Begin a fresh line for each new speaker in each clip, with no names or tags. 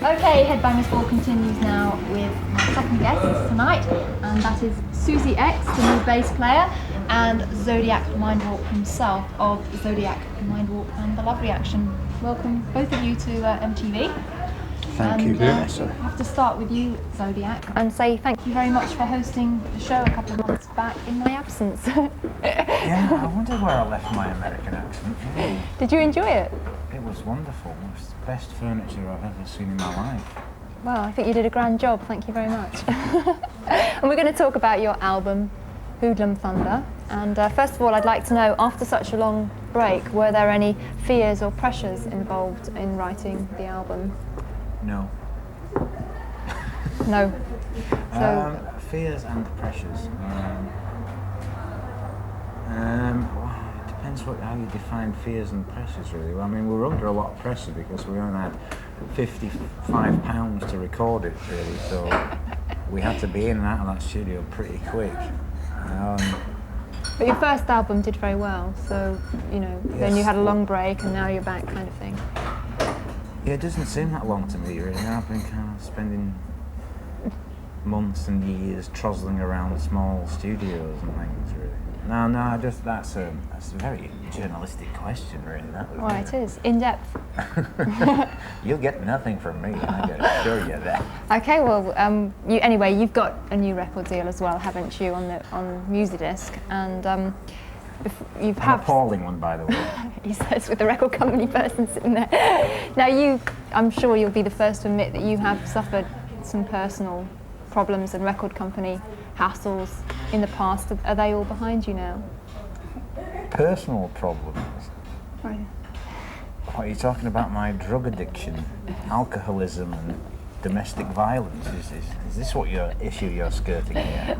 Okay, Headbangers 4 continues now with my second guest tonight, and that is Susie X, the new bass player, and Zodiac Mindwarp himself of Zodiac Mindwarp and the Love Reaction. Welcome both of you to MTV.
Thank you, Vanessa.
I have to start with you, Zodiac, and say thank you very much for hosting the show a couple of months back in my absence.
Yeah, I wonder where I left my American accent. Yeah.
Did you enjoy it?
It was wonderful. It was the best furniture I've ever seen in my life.
Well, I think you did a grand job. Thank you very much. And we're going to talk about your album, Hoodlum Thunder. And first of all, I'd like to know, after such a long break, were there any fears or pressures involved in writing the album?
No.
No. So,
fears and pressures. It depends how you define fears and pressures, really. Well, I mean, we were under a lot of pressure because we only had £55 to record it, really. So we had to be in and out of that studio pretty quick.
but your first album did very well, so, you know, then you had a long break and now you're back, kind of thing.
Yeah, it doesn't seem that long to me, really. I've been kind of spending months and years trozzling around small studios and things, really. No, that's a very journalistic question, really.
Well, it is in depth.
You'll get nothing from me, I can assure you that.
Okay, well, anyway, you've got a new record deal as well, haven't you, on Music, and you've
An appalling one, by the way.
He says, with the record company person sitting there. Now, I'm sure you'll be the first to admit that you have suffered some personal problems and record company hassles in the past. Are they all behind you now?
Personal problems?
Right.
What are you talking about? My drug addiction, alcoholism, and domestic violence? Is this what issue you're skirting here?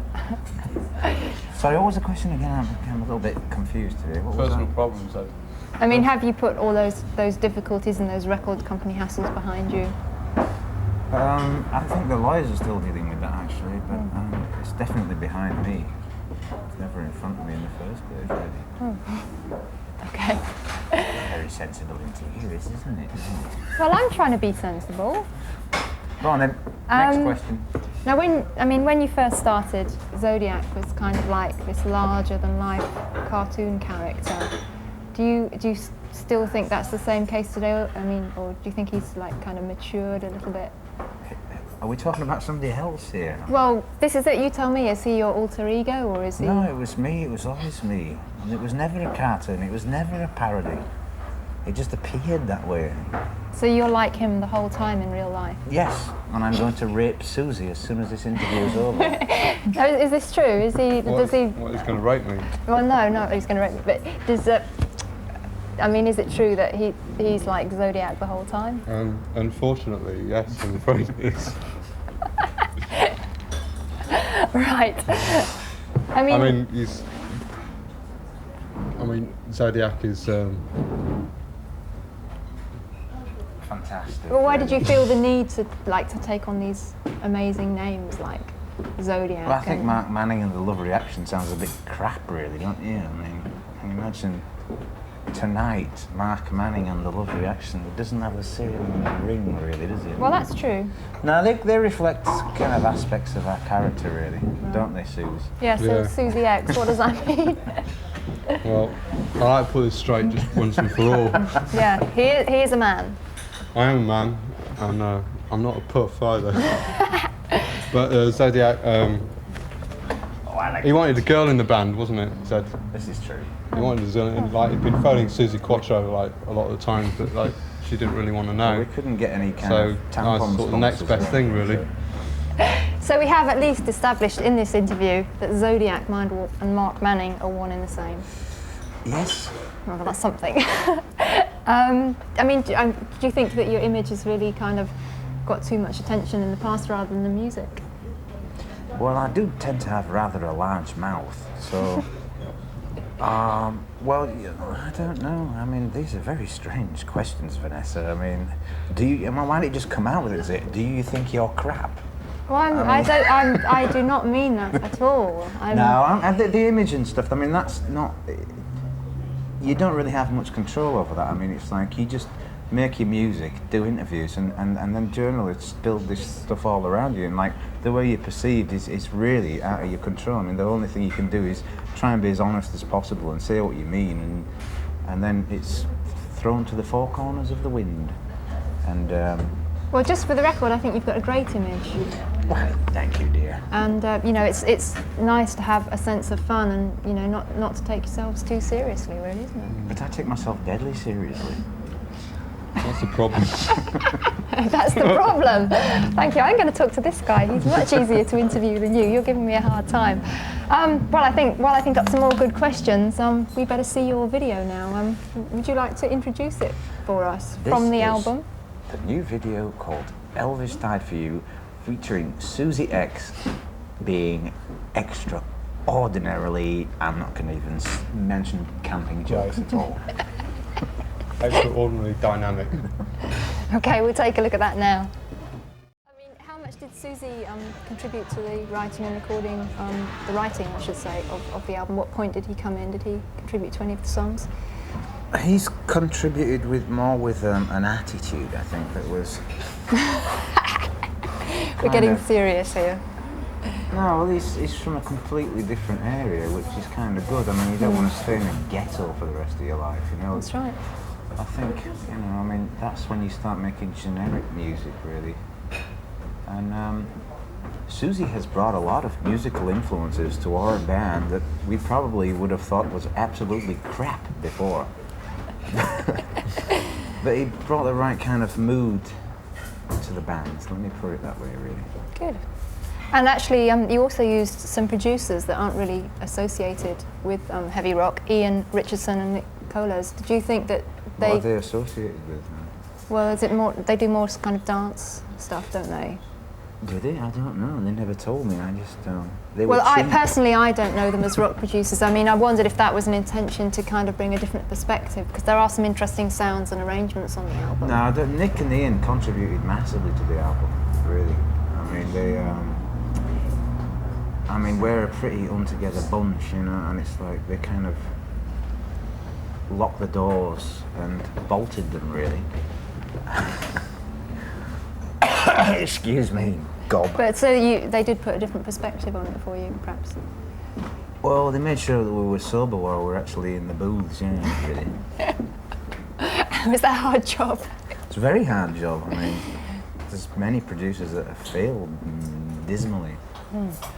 Sorry, what was the question again? I'm a little bit confused today. What was
personal
that?
problems, though.
I mean, have you put all those difficulties and those record company hassles behind you?
I think the lawyers are still dealing with that, actually, but it's definitely behind me. It's never in front of me in the first place, really.
Okay.
Very sensible interview, isn't it?
Well, I'm trying to be sensible.
Go on then, next question.
Now, when you first started, Zodiac was kind of like this larger-than-life cartoon character. Do you still think that's the same case today? I mean, or do you think he's like kind of matured a little bit?
Are we talking about somebody else here?
Well, this is it. You tell me. Is he your alter ego, or is he?
No, it was me. It was always me. And it was never a cartoon. It was never a parody. It just appeared that way.
So you're like him the whole time in real life?
Yes, and I'm going to rape Susie as soon as this interview is over.
Is this true? Is he? Does he?
What, he's going to rape me?
Well, no, he's going to rape me. But does I mean, is it true that he's like Zodiac the whole time?
Unfortunately, yes, I'm afraid he is.
Right. I
mean, Zodiac is
Fantastic.
Well, why did you feel the need to take on these amazing names like Zodiac?
Well, I think Mark Manning and the Love Reaction sounds a bit crap, really, don't you? I mean, can you imagine tonight, Mark Manning and the Love Reaction? It doesn't have the same ring, really, does it?
Well, that's true.
No, they reflect kind of aspects of our character, really, don't they, Suze?
Yeah, so
Yeah.
Susie X, what does that mean?
well, I like to put this straight just once and for all.
Yeah, he is a man.
I am a man, and I'm not a puff either. But Zodiac, he wanted a girl in the band, wasn't it? Zed?
This is true.
He wanted a girl, and like he'd been phoning Susie Quattro like a lot of the times, but like she didn't really want to know.
Well, we couldn't get any kind
So
of
I
tampon
was sort of the next
sponsors,
best thing, really.
So we have at least established in this interview that Zodiac Mindwarp and Mark Manning are one and the same.
Yes.
Well, that's something. I mean, do you think that your image has really kind of got too much attention in the past rather than the music?
Well, I do tend to have rather a large mouth, so... well, I don't know. I mean, these are very strange questions, Vanessa. I mean, why don't you just come out with it? Do you think you're crap?
Well, I do not mean that at all.
The image and stuff, I mean, that's not... You don't really have much control over that. I mean, it's like you just make your music, do interviews, and then journalists build this stuff all around you, and like the way you're perceived is really out of your control. I mean, the only thing you can do is try and be as honest as possible and say what you mean, and then it's thrown to the four corners of the wind. And
well, just for the record, I think you've got a great image.
well, thank you, dear.
And you know, it's nice to have a sense of fun, and you know, not to take yourselves too seriously, really, isn't it?
But I take myself deadly seriously.
That's the problem.
That's the problem. Thank you. I'm going to talk to this guy. He's much easier to interview than you. You're giving me a hard time. Well, I think got some more good questions. We better see your video now. Would you like to introduce it for us from the album?
The new video called Elvis Died For You, featuring Susie X being extraordinarily, I'm not going to even mention camping jokes at all.
Extraordinarily dynamic.
Okay, we'll take a look at that now. I mean, how much did Susie contribute to the writing and recording, the writing, I should say, of the album? What point did he come in? Did he contribute to any of the songs?
He's contributed with an attitude, I think, that was...
We're getting serious here.
No, well, he's from a completely different area, which is kind of good. I mean, you don't want to stay in a ghetto for the rest of your life, you know?
That's right.
I think, you know, I mean, that's when you start making generic music, really. And Susie has brought a lot of musical influences to our band that we probably would have thought was absolutely crap before. But he brought the right kind of mood to the band, let me put it that way, really.
Good. And actually, you also used some producers that aren't really associated with heavy rock, Ian Richardson and Nick Colas. Did you think that they...
What are they associated with?
Well, is it more, they do more kind of dance stuff, don't they?
Do they? I don't know. They never told me. I just they
well,
were
personally, I don't know them as rock producers. I mean, I wondered if that was an intention to kind of bring a different perspective, because there are some interesting sounds and arrangements on the album.
No, Nick and Ian contributed massively to the album. Really. I mean, they. I mean, we're a pretty untogether bunch, you know, and it's like they kind of locked the doors and bolted them, really. Excuse me, gob.
But so they did put a different perspective on it for you, perhaps?
Well, they made sure that we were sober while we were actually in the booths, yeah, really.
Was that a hard job?
It's a very hard job. I mean, there's many producers that have failed dismally.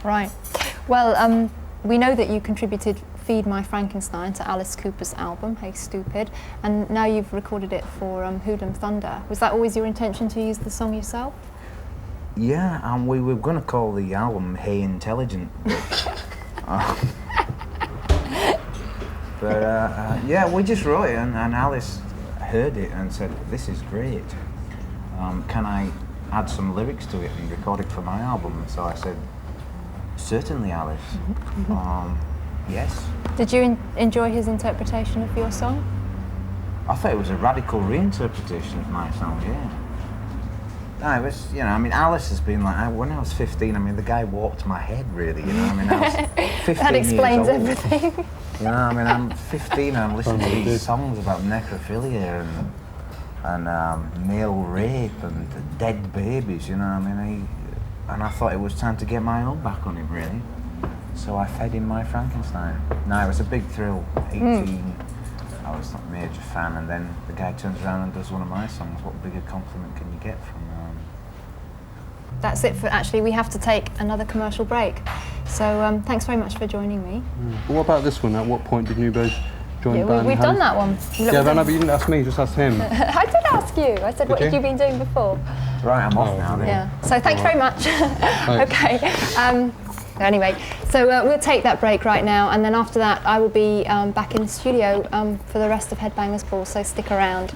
Right. Well, we know that you contributed Feed My Frankenstein to Alice Cooper's album, Hey Stupid, and now you've recorded it for Hoodlum Thunder. Was that always your intention to use the song yourself?
Yeah, and we were going to call the album Hey Intelligent. But yeah, we just wrote it, and Alice heard it and said, "This is great. Can I add some lyrics to it and record it for my album?" And so I said, "Certainly, Alice. Yes."
Did you enjoy his interpretation of your song?
I thought it was a radical reinterpretation of my song, yeah. No, it was, you know, I mean, Alice has been like, when I was 15, I mean, the guy warped my head, really, you know, I mean, I was 15
That explains
years old.
everything.
You know, I mean, I'm 15 and I'm listening to these songs about necrophilia and male rape and dead babies, you know, I mean, and I thought it was time to get my own back on him, really. So I fed him my Frankenstein. No, it was a big thrill. 18, I was not a major fan, and then the guy turns around and does one of my songs. What bigger compliment can you get from
That's it for, actually, we have to take another commercial break. So thanks very much for joining me.
What about this one? At what point did you both join the band?
We've done that one.
Yeah, but no, but you didn't ask me, just asked him.
I did ask you. I said, what had you been doing before?
Right, I'm off now then.
Yeah, so thanks very much. Okay. Anyway, so we'll take that break right now, and then after that I will be back in the studio for the rest of Headbangers Ball, so stick around.